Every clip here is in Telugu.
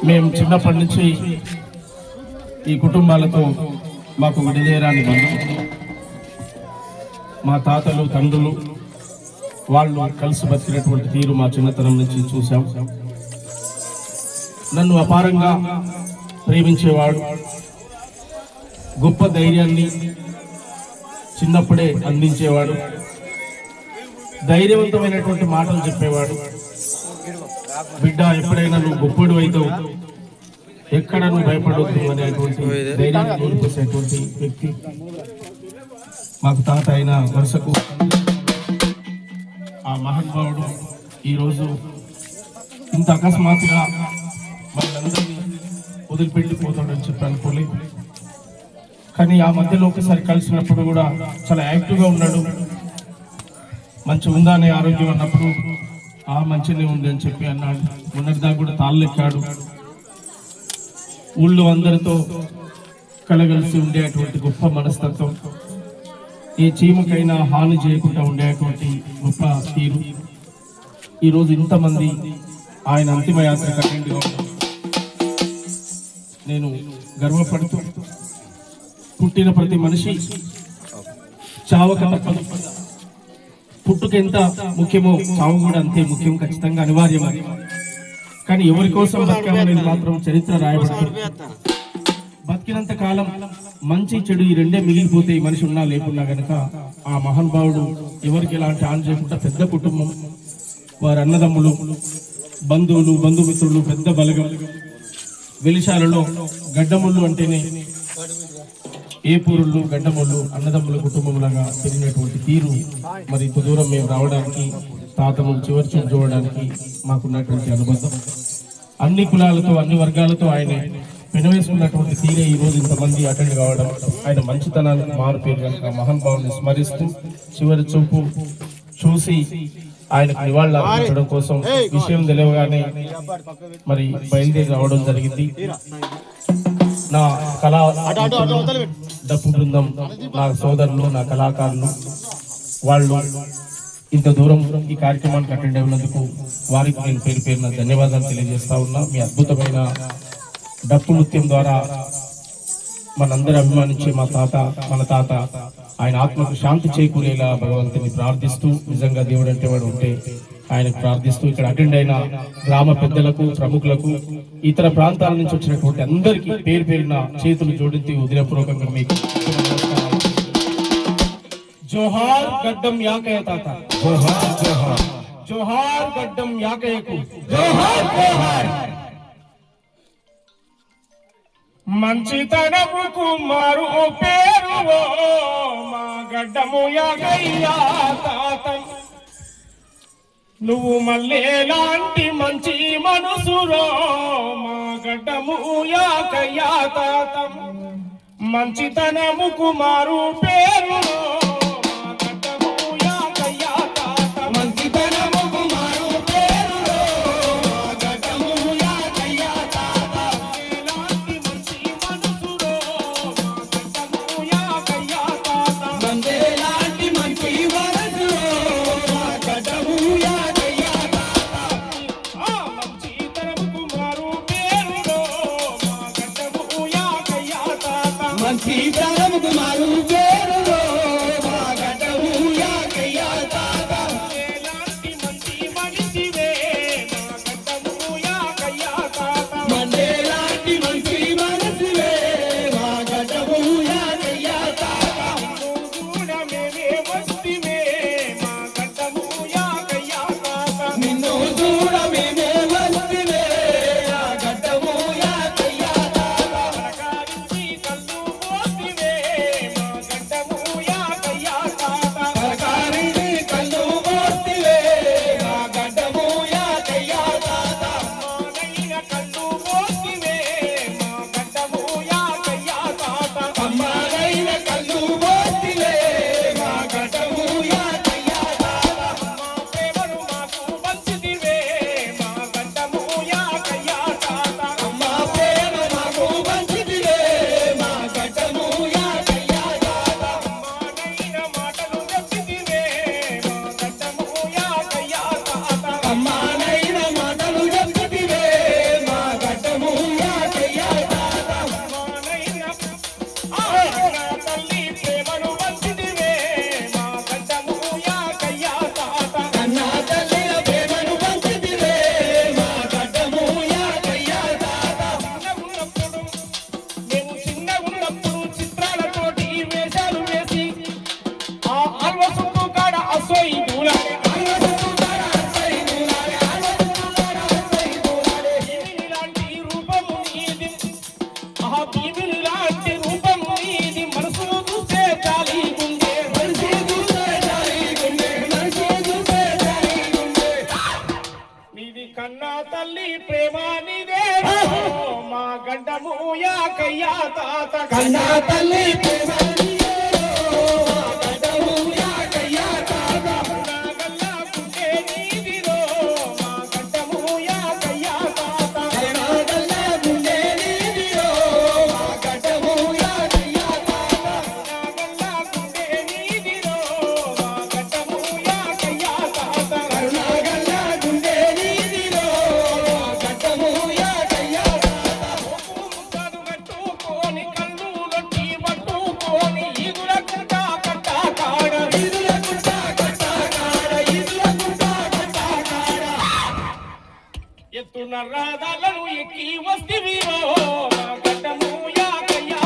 మేము చిన్నప్పటి నుంచి ఈ కుటుంబాలతో మాకు విడిదేరాని బంధం. మా తాతలు తండ్రులు వాళ్ళు కలిసి బతికినటువంటి తీరు మా చిన్నతనం నుంచి చూసాం. నన్ను అపారంగా ప్రేమించేవాడు, గొప్ప ధైర్యాన్ని చిన్నప్పుడే అందించేవాడు, ధైర్యవంతమైనటువంటి మాటలు చెప్పేవాడు. బిడ్డ, ఎప్పుడైనా నువ్వు గొప్పడు అవుతావు, ఎక్కడ నువ్వు భయపడవద్దు అనేటువంటి ధైర్యాన్ని కోల్పోసేటువంటి వ్యక్తి మాకు తాత అయిన వరుసకు. ఆ మహానుభావుడు ఈరోజు ఇంత అకస్మాత్తుగా మనందరినీ వదిలిపెట్టిపోతాడని చెప్పి అనుకోలేదు. కానీ ఆ మధ్యలో ఒకసారి కలిసినప్పుడు కూడా చాలా యాక్టివ్గా ఉన్నాడు. మంచి ఉందా అనే ఆరోగ్యం అన్నప్పుడు మంచిగా ఉంది అని చెప్పి అన్నాడు. మొన్నటిదాకా కూడా తాళ్ళెక్కాడు. ఊళ్ళో అందరితో కలగలిసి ఉండేటువంటి గొప్ప మనస్తత్వం, ఏ చీమకైనా హాని చేయకుండా ఉండేటువంటి గొప్ప తీరు. ఈరోజు ఇంతమంది ఆయన అంతిమ యాత్రకు అటెండ్గా నేను గర్వపడుతూ, పుట్టిన ప్రతి మనిషి చావక తప్పదు. పుట్టుక ఎంత ముఖ్యమో చావు కూడా అంతే ముఖ్యం, ఖచ్చితంగా అనివార్యమని. కానీ ఎవరి కోసం బతికామనేది మాత్రం చరిత్ర రాయబడుతుంది. బతికినంత కాలం మంచి చెడు ఈ రెండే మిగిలిపోతే ఈ మనిషి ఉన్నా లేకున్నా గనక ఆ మహానుభావుడు ఎవరికి ఎలాంటి ఆన్ చేయకుండా పెద్ద కుటుంబం, వారి అన్నదమ్ములు, బంధువులు, బంధుమిత్రులు, పెద్ద బలగం. వెలిశాలలో గడ్డముళ్ళు అంటేనే ఏపూరుళ్ళు, గడ్డముళ్ళు, అన్నదమ్ముల కుటుంబంలాగా పెరిగినటువంటి తీరు. మరి ఇంత దూరం మేము రావడానికి, తాతను చివరి చూపు చూడడానికి మాకున్నటువంటి అనుబంధం. అన్ని కులాలతో, అన్ని వర్గాలతో ఆయన పెనవేసుకున్నటువంటి తీరే ఈరోజు ఇంతమంది అటెండ్ కావడం ఆయన మంచితనానికి మారుపేరు కనుక మహానుభావుని స్మరిస్తూ చివరి చూపు చూసి ఆయనకు నివాళులు అర్పించడం కోసం విషయం తెలియగానే మరి బయలుదేరి రావడం జరిగింది. నా కళా డప్పు బృందం, నా సోదరులు, నా కళాకారులు, వాళ్ళు ఇంత దూరం ఈ కార్యక్రమానికి అటెండ్ అయినందుకు వారికి నేను పేరు పేరున ధన్యవాదాలు తెలియజేస్తా ఉన్నా. మీ అద్భుతమైన డప్పు నృత్యం ద్వారా మనందరూ అభిమానించే మన తాత ఆయన ఆత్మకు శాంతి చేకూరేలా భగవంతుని ప్రార్థిస్తూ, నిజంగా దేవుడు అంటే వాడు ఉంటే ఆయనకు ప్రార్థిస్తూ, ఇక్కడ అటెండ్ అయిన గ్రామ పెద్దలకు, ప్రముఖులకు, ఇతర ప్రాంతాల నుంచి వచ్చినటువంటి అందరికీ పేరు పేరున చేతులు జోడించి ఉదయపూర్వకంగా మీకు జోహార్ గడ్డం యాకయ్య తాత, జోహార్ జోహార్, జోహార్ గడ్డం యాకయ్యకు, జోహార్ జోహార్. మంచితనముకు మారు పేరు మా గడ్డము యాకయ్య తాత. నువ్వు మల్లెలాంటి మంచి మనసురో మా గడ్డము యాకయ్య తాత. మంచితనముకు మారు పేరు ప్రేమానిదే మా గడ్డము యాకయ్యా తాత కన్నా తల్లి ప్రేమ రాధాలను ఎక్కి వస్తివిరో గడ్డము యాకయ్యా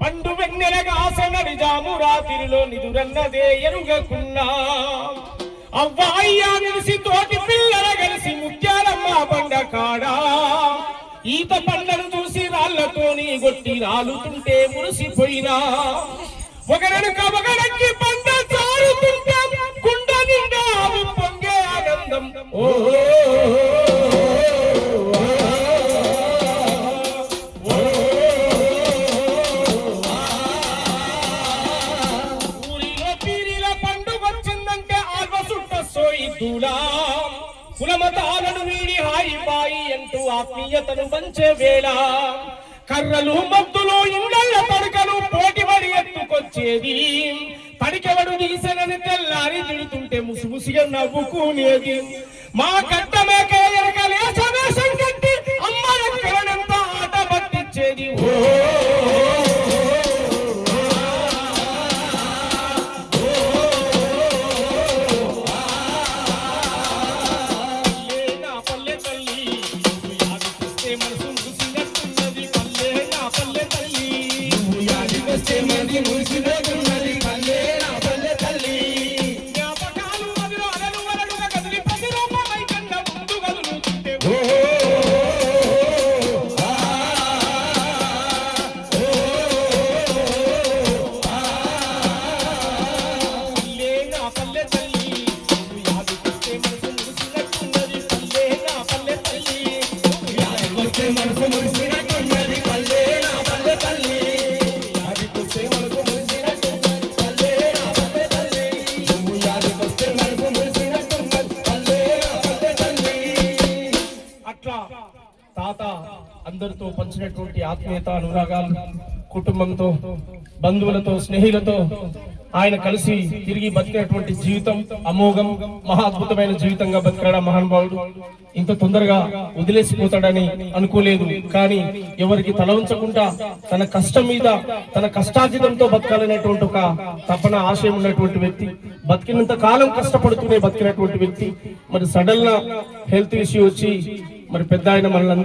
పండు వెన్నెలగా ఆసనడి జాము రాత్రిలో నిదురన్నదే ఎరుగకున్నా అవ్వాయ్యా నిలిసి తోటి పిల్లల కలిసి ముత్యాలమ్మ పండ కాడా ఈత పండ్లను చూసి రాళ్లతోని గొట్టి రాలుతుంటే మురిసిపోయినా ఒకరనుక ఒకరికి పంట చారుతుంటే కుండ నిండా పొంగే ఆనందం ఓ కులమతాలను వీడి హాయి బాయి అంటూ ఆత్మీయతను పంచే వేళ కర్రలు మద్దులు ఇండ్ల తడకలు పోటీపడి ఎత్తుకొచ్చేది తడికెవడు తీసనని తెల్లారి తిడుతుంటే ముసిముసిగా నవ్వుకునేది మా కట్టమేకే ఎరకలేసవేషం కట్టి అమ్మలెక్కడంతా ఆట పట్టించేది తాత అందరితో పంచినటువంటి ఆత్మీయత అనురాగాలు కుటుంబంతో బంధువులతో స్నేహితులతో ఆయన కలిసి తిరిగి బతికినటువంటి జీవితం అమోఘం మహాద్భుతమైన జీవితంగా బతికాడు మహానుభావుడు. ఇంత తొందరగా వదిలేసిపోతాడని అనుకోలేదు. కానీ ఎవరికి తల ఉంచకుండా తన కష్టం మీద తన కష్టార్జితంతో బతకాలనేటువంటి ఒక తపన ఆశయం ఉన్నటువంటి వ్యక్తి, బతికినంత కాలం కష్టపడుతూనే బతికినటువంటి వ్యక్తి. మరి సడన్ గా హెల్త్ ఇష్యూ వచ్చి మరి పెద్ద ఆయన మనల్ని